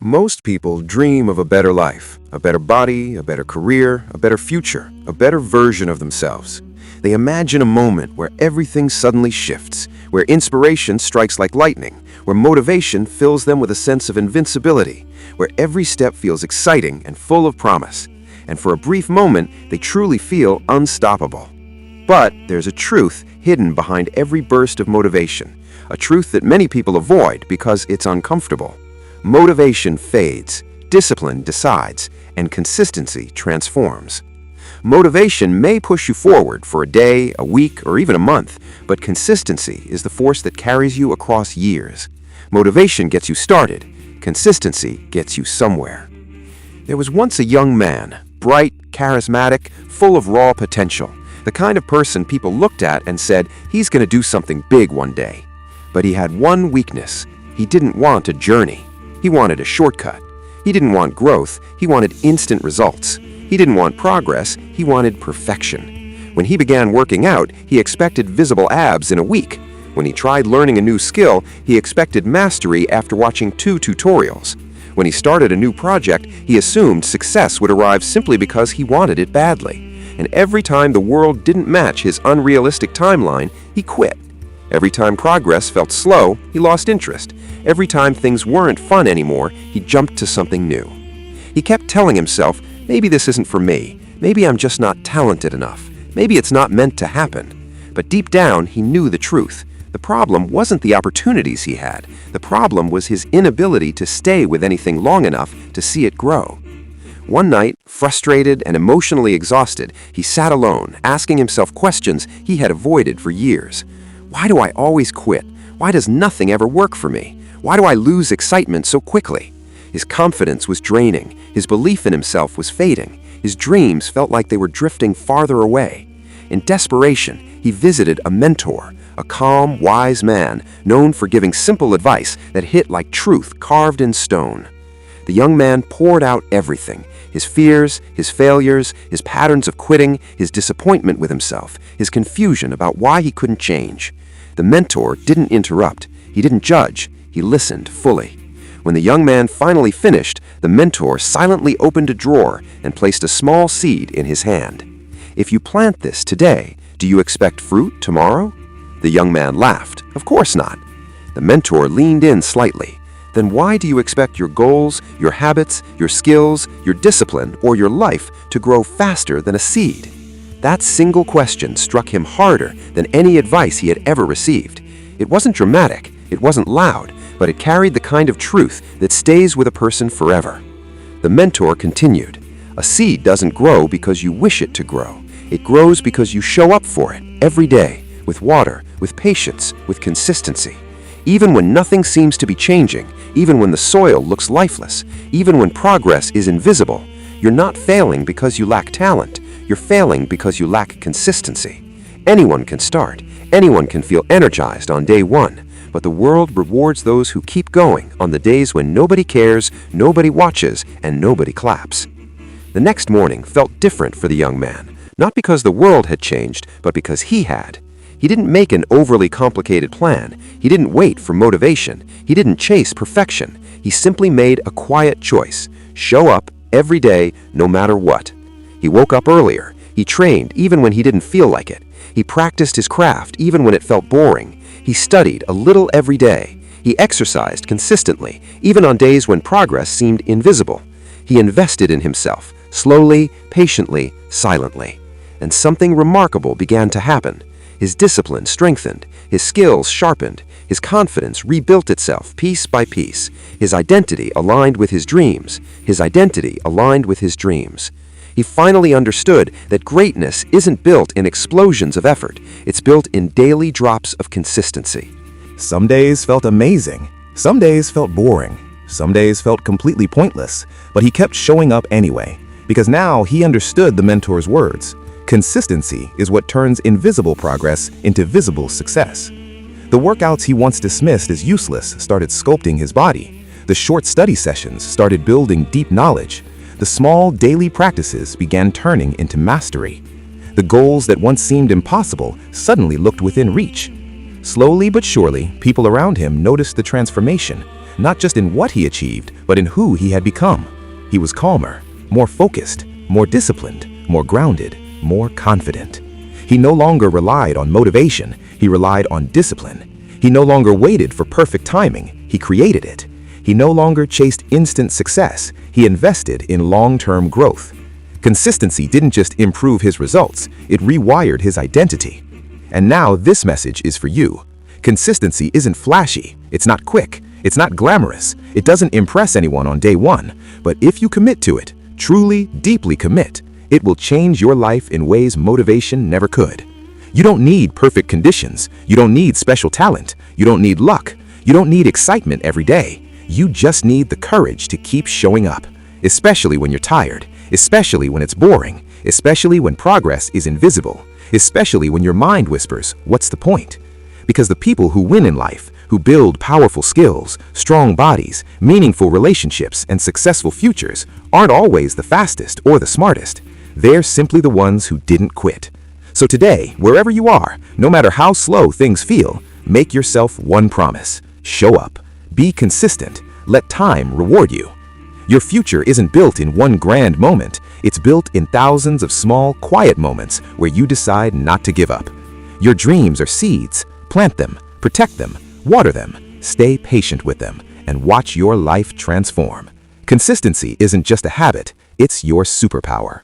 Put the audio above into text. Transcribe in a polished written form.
Most people dream of a better life, a better body, a better career, a better future, a better version of themselves. They imagine a moment where everything suddenly shifts, where inspiration strikes like lightning, where motivation fills them with a sense of invincibility, where every step feels exciting and full of promise. And for a brief moment, they truly feel unstoppable. But there's a truth hidden behind every burst of motivation, a truth that many people avoid because it's uncomfortable. Motivation fades, discipline decides, and consistency transforms. Motivation may push you forward for a day, a week, or even a month, but consistency is the force that carries you across years. Motivation gets you started, consistency gets you somewhere. There was once a young man, bright, charismatic, full of raw potential, the kind of person people looked at and said, he's going to do something big one day. But he had one weakness. He didn't want a journey. He wanted a shortcut. He didn't want growth, he wanted instant results. He didn't want progress, he wanted perfection. When he began working out, he expected visible abs in a week. When he tried learning a new skill, he expected mastery after watching 2 tutorials. When he started a new project, he assumed success would arrive simply because he wanted it badly. And every time the world didn't match his unrealistic timeline, he quit. Every time progress felt slow, he lost interest. Every time things weren't fun anymore, he jumped to something new. He kept telling himself, maybe this isn't for me. Maybe I'm just not talented enough. Maybe it's not meant to happen. But deep down, he knew the truth. The problem wasn't the opportunities he had. The problem was his inability to stay with anything long enough to see it grow. One night, frustrated and emotionally exhausted, he sat alone, asking himself questions he had avoided for years. Why do I always quit? Why does nothing ever work for me? Why do I lose excitement so quickly? His confidence was draining. His belief in himself was fading. His dreams felt like they were drifting farther away. In desperation, he visited a mentor, a calm, wise man known for giving simple advice that hit like truth carved in stone. The young man poured out everything: his fears, his failures, his patterns of quitting, his disappointment with himself, his confusion about why he couldn't change. The mentor didn't interrupt. He didn't judge. He listened fully. When the young man finally finished, the mentor silently opened a drawer and placed a small seed in his hand. If you plant this today, do you expect fruit tomorrow? The young man laughed. Of course not. The mentor leaned in slightly. Then why do you expect your goals, your habits, your skills, your discipline, or your life to grow faster than a seed? That single question struck him harder than any advice he had ever received. It wasn't dramatic, it wasn't loud, but it carried the kind of truth that stays with a person forever. The mentor continued, "A seed doesn't grow because you wish it to grow. It grows because you show up for it every day, with water, with patience, with consistency. Even when nothing seems to be changing, even when the soil looks lifeless, even when progress is invisible, you're not failing because you lack talent. You're failing because you lack consistency. Anyone can start. Anyone can feel energized on day one. But the world rewards those who keep going on the days when nobody cares, nobody watches, and nobody claps." The next morning felt different for the young man, not because the world had changed, but because he had. He didn't make an overly complicated plan. He didn't wait for motivation. He didn't chase perfection. He simply made a quiet choice: show up every day, no matter what. He woke up earlier. He trained even when he didn't feel like it. He practiced his craft even when it felt boring. He studied a little every day. He exercised consistently, even on days when progress seemed invisible. He invested in himself, slowly, patiently, silently. And something remarkable began to happen. His discipline strengthened, his skills sharpened, his confidence rebuilt itself piece by piece. His identity aligned with his dreams. His identity aligned with his dreams. He finally understood that greatness isn't built in explosions of effort. It's built in daily drops of consistency. Some days felt amazing. Some days felt boring. Some days felt completely pointless. But he kept showing up anyway, because now he understood the mentor's words. Consistency is what turns invisible progress into visible success. The workouts he once dismissed as useless started sculpting his body. The short study sessions started building deep knowledge. The small daily practices began turning into mastery. The goals that once seemed impossible suddenly looked within reach. Slowly but surely, people around him noticed the transformation. not just in what he achieved, but in who he had become. He was calmer, more focused, more disciplined, more grounded, more confident. He no longer relied on motivation, he relied on discipline. He no longer waited for perfect timing, he created it. He no longer chased instant success, he invested in long-term growth. Consistency didn't just improve his results, it rewired his identity. And now this message is for you. Consistency isn't flashy, it's not quick, it's not glamorous, it doesn't impress anyone on day one, but if you commit to it, truly, deeply commit, it will change your life in ways motivation never could. You don't need perfect conditions, you don't need special talent, you don't need luck, you don't need excitement every day. You just need the courage to keep showing up, especially when you're tired, especially when it's boring, especially when progress is invisible, especially when your mind whispers, "What's the point?" Because the people who win in life, who build powerful skills, strong bodies, meaningful relationships, and successful futures, aren't always the fastest or the smartest. They're simply the ones who didn't quit. So today, wherever you are, no matter how slow things feel, make yourself one promise. Show up. Be consistent. Let time reward you. Your future isn't built in one grand moment. It's built in thousands of small, quiet moments where you decide not to give up. Your dreams are seeds. Plant them, protect them, water them, stay patient with them, and watch your life transform. Consistency isn't just a habit, it's your superpower.